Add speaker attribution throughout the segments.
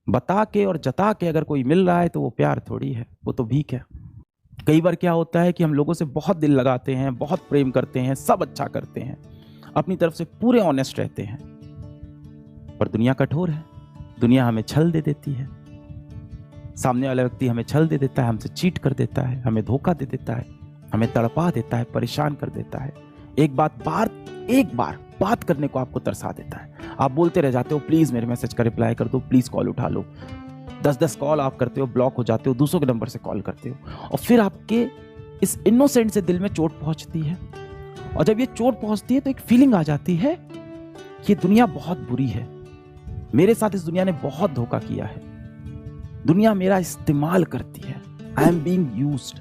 Speaker 1: बता के और जता के अगर कोई मिल रहा है तो वो प्यार थोड़ी है, वो तो भीख है। कई बार क्या होता है कि हम लोगों से बहुत दिल लगाते हैं, बहुत प्रेम करते हैं, सब अच्छा करते हैं, अपनी तरफ से पूरे ऑनेस्ट रहते हैं, पर दुनिया कठोर है। दुनिया हमें छल दे देती है, सामने वाला व्यक्ति हमें छल दे देता है, हमसे चीट कर देता है, हमें धोखा दे देता है, हमें तड़पा देता है, परेशान कर देता है। एक बार बात करने को आपको तरसा देता है। आप बोलते रह जाते हो, प्लीज मेरे मैसेज का रिप्लाई कर दो, प्लीज कॉल उठा लो। 10-10 कॉल आप करते हो, ब्लॉक हो जाते हो, दूसरों के नंबर से कॉल करते हो, और फिर आपके इस इनोसेंट से दिल में चोट पहुंचती है। और जब ये चोट पहुंचती है तो एक फीलिंग आ जाती है कि दुनिया बहुत बुरी है, मेरे साथ इस दुनिया ने बहुत धोखा किया है, दुनिया मेरा इस्तेमाल करती है, आई एम बीइंग यूज्ड।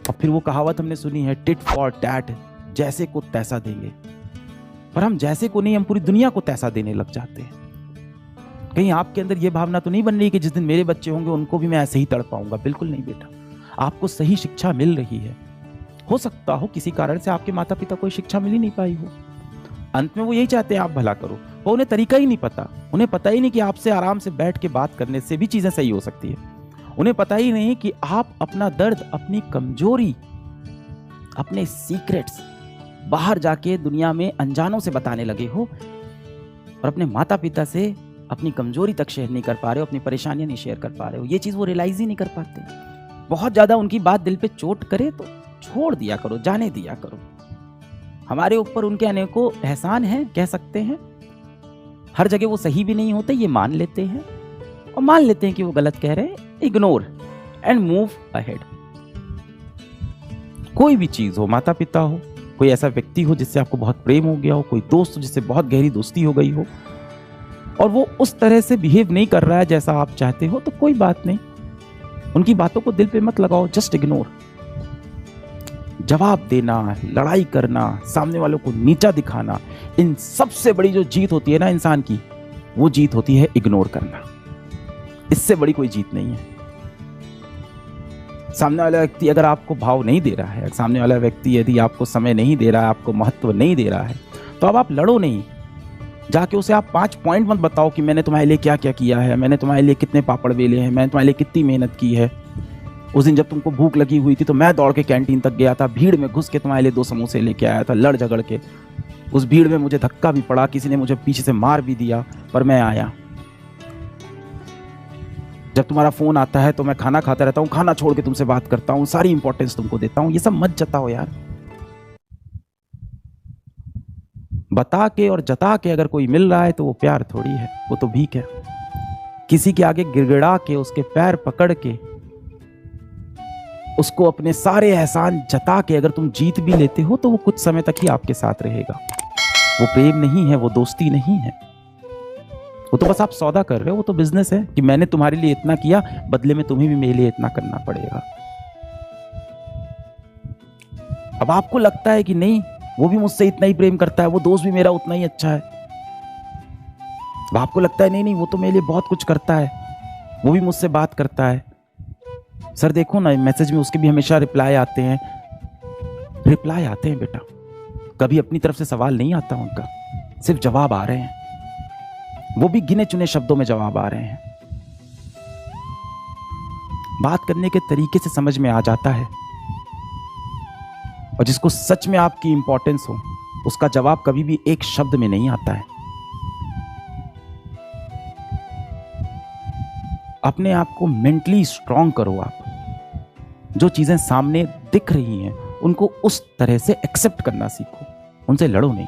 Speaker 1: और फिर वो कहावत हमने सुनी है, टिट फॉर टैट, जैसे को तैसा देंगे। पर हम जैसे को नहीं, हम पूरी दुनिया को तैसा देने लग जाते हैं। कहीं आपके अंदर ये भावना तो नहीं बन रही कि जिस दिन मेरे बच्चे होंगे उनको भी मैं ऐसे ही तड़पाऊंगा? बिल्कुल नहीं बेटा, आपको सही शिक्षा मिल रही है। हो सकता हो किसी कारण से आपके माता पिता को शिक्षा मिल ही नहीं पाई हो, अंत में वो यही चाहते हैं आप भला करो, वो उन्हें तरीका ही नहीं पता। उन्हें पता ही नहीं कि आपसे आराम से बैठ के बात करने से भी चीजें सही हो सकती है। उन्हें पता ही नहीं कि आप अपना दर्द, अपनी कमजोरी, अपने सीक्रेट्स बाहर जाके दुनिया में अनजानों से बताने लगे हो, और अपने माता पिता से अपनी कमजोरी तक शेयर नहीं कर पा रहे हो, अपनी परेशानियां नहीं शेयर कर पा रहे हो। ये चीज वो रियलाइज ही नहीं कर पाते। बहुत ज्यादा उनकी बात दिल पे चोट करे तो छोड़ दिया करो, जाने दिया करो। हमारे ऊपर उनके अनेकों एहसान हैं, कह सकते हैं। हर जगह वो सही भी नहीं होते, ये मान लेते हैं, और मान लेते हैं कि वो गलत कह रहे हैं, इग्नोर एंड मूव अहेड। कोई भी चीज हो, माता पिता हो, कोई ऐसा व्यक्ति हो जिससे आपको बहुत प्रेम हो गया हो, कोई दोस्त हो जिससे बहुत गहरी दोस्ती हो गई हो, और वो उस तरह से बिहेव नहीं कर रहा है जैसा आप चाहते हो, तो कोई बात नहीं, उनकी बातों को दिल पे मत लगाओ, जस्ट इग्नोर। जवाब देना, लड़ाई करना, सामने वालों को नीचा दिखाना, इन सबसे बड़ी जो जीत होती है ना इंसान की, वो जीत होती है इग्नोर करना। इससे बड़ी कोई जीत नहीं है। सामने वाला व्यक्ति अगर आपको भाव नहीं दे रहा है, सामने वाला व्यक्ति यदि आपको समय नहीं दे रहा है, आपको महत्व नहीं दे रहा है, तो अब आप लड़ो नहीं। जाके उसे आप 5 पॉइंट मत बताओ कि मैंने तुम्हारे लिए क्या क्या किया है, मैंने तुम्हारे लिए कितने पापड़ बेले हैं, मैंने तुम्हारे लिए कितनी मेहनत की है। उस दिन जब तुमको भूख लगी हुई थी तो मैं दौड़ के कैंटीन तक गया था, भीड़ में घुस के तुम्हारे लिए 2 समोसे लेके आया था, लड़ झगड़ के। उस भीड़ में मुझे धक्का भी पड़ा, किसी ने मुझे पीछे से मार भी दिया, पर मैं आया। जब तुम्हारा फोन आता है तो मैं खाना खाता रहता हूँ, खाना छोड़ के तुमसे बात करता हूँ, सारी इंपॉर्टेंस तुमको देता हूँ। ये सब मत जताओ यार। बता के और जता के अगर कोई मिल रहा है तो वो प्यार थोड़ी है, वो तो भीख है। किसी के आगे गिड़गिड़ा के, उसके पैर पकड़ के, उसको अपने सारे एहसान जता के अगर तुम जीत भी लेते हो तो वो कुछ समय तक ही आपके साथ रहेगा। वो प्रेम नहीं है, वो दोस्ती नहीं है, वो तो बस आप सौदा कर रहे हो, वो तो बिजनेस है कि मैंने तुम्हारे लिए इतना किया, बदले में तुम्हें भी मेरे लिए इतना करना पड़ेगा। अब आपको लगता है कि नहीं, वो भी मुझसे इतना ही प्रेम करता है, वो दोस्त भी मेरा उतना ही अच्छा है। अब आपको लगता है नहीं नहीं, वो तो मेरे लिए बहुत कुछ करता है, वो भी मुझसे बात करता है। सर देखो ना, मैसेज में उसके भी हमेशा रिप्लाई आते हैं बेटा, कभी अपनी तरफ से सवाल नहीं आता उनका, सिर्फ जवाब आ रहे हैं, वो भी गिने चुने शब्दों में जवाब आ रहे हैं। बात करने के तरीके से समझ में आ जाता है, और जिसको सच में आपकी इंपॉर्टेंस हो उसका जवाब कभी भी एक शब्द में नहीं आता है। अपने आप को मेंटली स्ट्रांग करो। आप जो चीजें सामने दिख रही हैं उनको उस तरह से एक्सेप्ट करना सीखो, उनसे लड़ो नहीं।